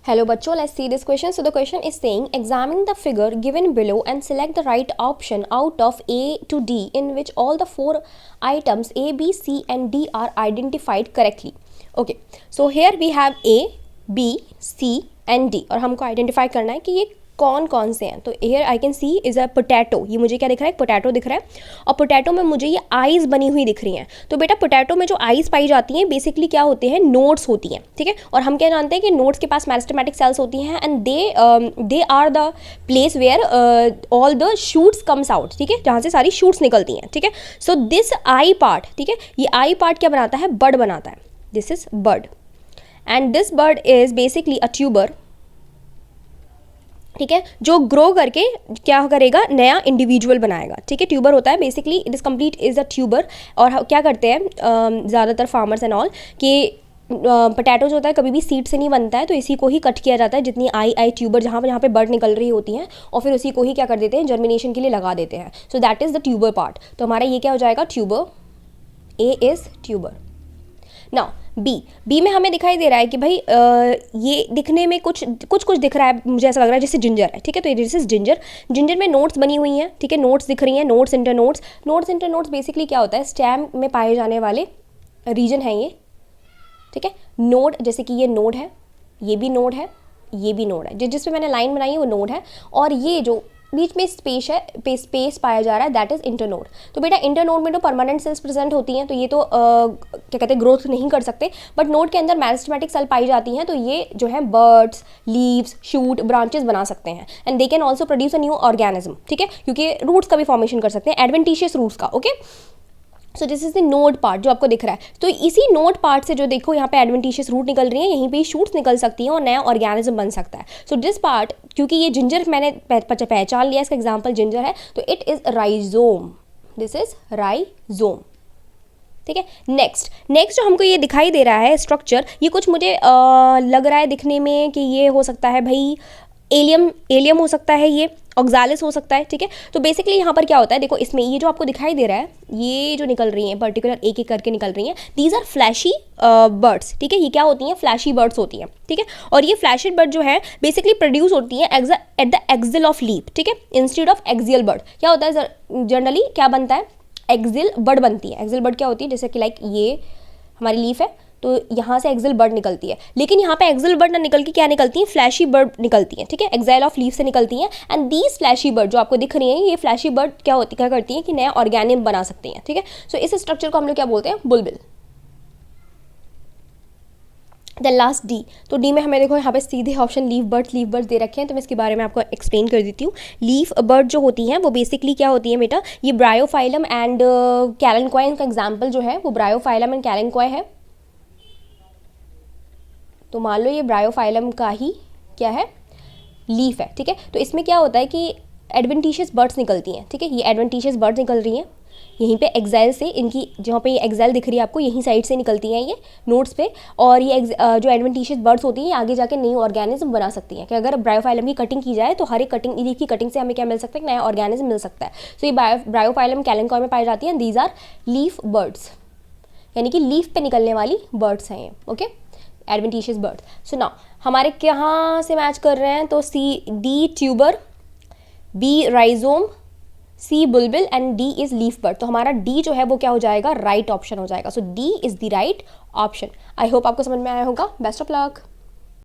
Hello bachcho, let's see this question. So the question is saying examine the figure given below and select the right option out of A to D in which all the four items A, B, C and D are identified correctly. Okay, so here we have A, B, C and D और हमको identify करना है कि ये कौन कौन से हैं. तो here I can see is a potato. ये मुझे क्या दिख रहा है? पोटैटो दिख रहा है और पोटैटो में मुझे ये आइज़ बनी हुई दिख रही हैं. तो बेटा पोटैटो में जो आइज़ पाई जाती हैं बेसिकली क्या होते हैं? नोड्स होती हैं. ठीक है, और हम क्या जानते हैं कि नोड्स के पास मेरिस्टेमेटिक सेल्स होती हैं and they are the place where all the shoots comes out. ठीक है, जहाँ से सारी शूट्स निकलती हैं. ठीक है, सो दिस आई पार्ट, ठीक है, ये आई पार्ट क्या बनाता है? बड बनाता है. This is bud and this bud is basically a tuber. ठीक है, जो ग्रो करके क्या करेगा? नया इंडिविजुअल बनाएगा. ठीक है, ट्यूबर होता है basically, it is complete is a tuber. और क्या करते हैं ज़्यादातर फार्मर्स एंड ऑल कि पोटैटो जो होता है कभी भी सीड से नहीं बनता है, तो इसी को ही कट किया जाता है. जितनी आई ट्यूबर जहाँ पे बर्ड निकल रही होती हैं और फिर उसी को ही क्या कर देते हैं? जर्मिनेशन के लिए लगा देते हैं. So that is the tuber part. तो हमारा ये क्या हो जाएगा? Tuber. A is tuber. Now B में हमें दिखाई दे रहा है कि भाई ये दिखने में कुछ दिख रहा है. मुझे ऐसा लग रहा है जैसे जिंजर है. ठीक है, तो दिस इज जिंजर. जिंजर में नोट्स बनी हुई हैं. ठीक है, नोट्स दिख रही हैं. Notes inter notes. Notes inter notes basically क्या होता है? स्टेम में पाए जाने वाले रीजन है ये. ठीक है, नोड, जैसे कि ये नोड है, ये भी नोड है, ये भी नोड है. जिस पे मैंने लाइन बनाई है वो नोड है. और ये जो बीच में स्पेस पाया जा रहा है दैट इज इंटरनोड. तो बेटा इंटरनोड में तो परमानेंट सेल्स प्रेजेंट होती हैं, तो ये तो क्या कहते हैं, ग्रोथ नहीं कर सकते. बट नोड के अंदर मेरिस्टेमेटिक सेल पाई जाती हैं, तो ये जो है बर्ड्स, लीव्स, शूट, ब्रांचेस बना सकते हैं and they can also produce a new organism. ठीक है, क्योंकि रूट्स का भी फॉर्मेशन कर सकते हैं, एडवेंटिशियस रूट्स का. Okay, so this is the node part जो आपको दिख रहा है. तो इसी नोड पार्ट से जो देखो यहाँ पे एडवेंटिशियस रूट निकल रही है, यहीं पे शूट्स निकल सकती हैं और नया ऑर्गेनिज्म बन सकता है. सो दिस पार्ट, क्योंकि ये जिंजर मैंने पहचान लिया, इसका एग्जांपल जिंजर है, तो it is rhizome. This is rhizome. ठीक है, नेक्स्ट जो हमको ये दिखाई दे रहा है स्ट्रक्चर, ये कुछ मुझे लग रहा है दिखने में कि ये हो सकता है भाई एलियम हो सकता है, ये ऑक्सालिस हो सकता है. ठीक है, तो बेसिकली यहाँ पर क्या होता है, देखो इसमें ये जो आपको दिखाई दे रहा है, ये जो निकल रही हैं पर्टिकुलर एक एक करके निकल रही हैं, दीज आर फ्लैशी बर्ड्स. ठीक है, ये क्या होती हैं? फ्लैशी बर्ड्स होती हैं. ठीक है, और ये फ्लैशी बर्ड जो है बेसिकली प्रोड्यूस होती हैं at the axil of leaf. ठीक है, इंस्टेड ऑफ एक्सियल बर्ड. क्या होता है जनरली, क्या बनता है? एक्सिल बर्ड बनती है. एक्सिल बर्ड क्या होती है? जैसे कि लाइक ये हमारी लीफ है, तो यहाँ से एक्सिल बर्ड निकलती है. लेकिन यहाँ पे एक्सिल बर्ड ना निकल के क्या निकलती हैं? फ्लैशी बर्ड निकलती हैं. ठीक है, एक्साइल ऑफ लीफ से निकलती हैं एंड दीज फ्लैशी बर्ड जो आपको दिख रही हैं, ये फ्लैशी बर्ड क्या करती हैं कि नया ऑर्गेनिज्म बना सकती हैं. ठीक है, सो इस स्ट्रक्चर को हम लोग क्या बोलते हैं? बुलबिल. The last D. तो डी में हमें देखो यहाँ पे सीधे ऑप्शन लीफ बर्ड्स दे रखे हैं, तो मैं इसके बारे में आपको एक्सप्लेन कर देती हूँ. लीफ बर्ड जो होती हैं वो बेसिकली क्या होती हैं बेटा? ये ब्रायोफाइलम एंड कैलेंक्वाई का एग्जाम्पल जो है वो ब्रायोफाइलम एंड कैलेंक्वाई है. तो मान लो ये ब्रायोफाइलम का ही क्या है? लीफ है. ठीक है, तो इसमें क्या होता है कि एडवेंटिशियस बर्ड्स निकलती हैं. ठीक है, ये एडवेंटिशियस बर्ड्स निकल रही हैं यहीं पे एक्साइल से, इनकी जहाँ पे ये एक्साइल दिख रही है आपको, यहीं साइड से निकलती हैं ये नोट्स पे. और ये जो एडवेंटिशियस बर्ड्स होती हैं आगे जाके नई ऑर्गेनिज्म बना सकती हैं. कि अगर ब्रायोफाइलम की कटिंग की जाए तो हर एक कटिंग, लीफ की कटिंग से हमें क्या मिल सकता है? नया ऑर्गेनिज्म मिल सकता है. सो ये ब्रायोफाइलम कैलेंक्वाई में पाई जाती हैं. दीज आर लीफ बर्ड्स, यानी कि लीफ पे निकलने वाली बर्ड्स हैं ये. Okay, adventitious birds. So now हमारे कहाँ से मैच कर रहे हैं? तो D tuber, B rhizome, C bulbil and D is leaf bird. तो हमारा डी जो है वो क्या हो जाएगा? राइट ऑप्शन हो जाएगा. So D is the right option. I hope आपको समझ में आया होगा. Best of luck.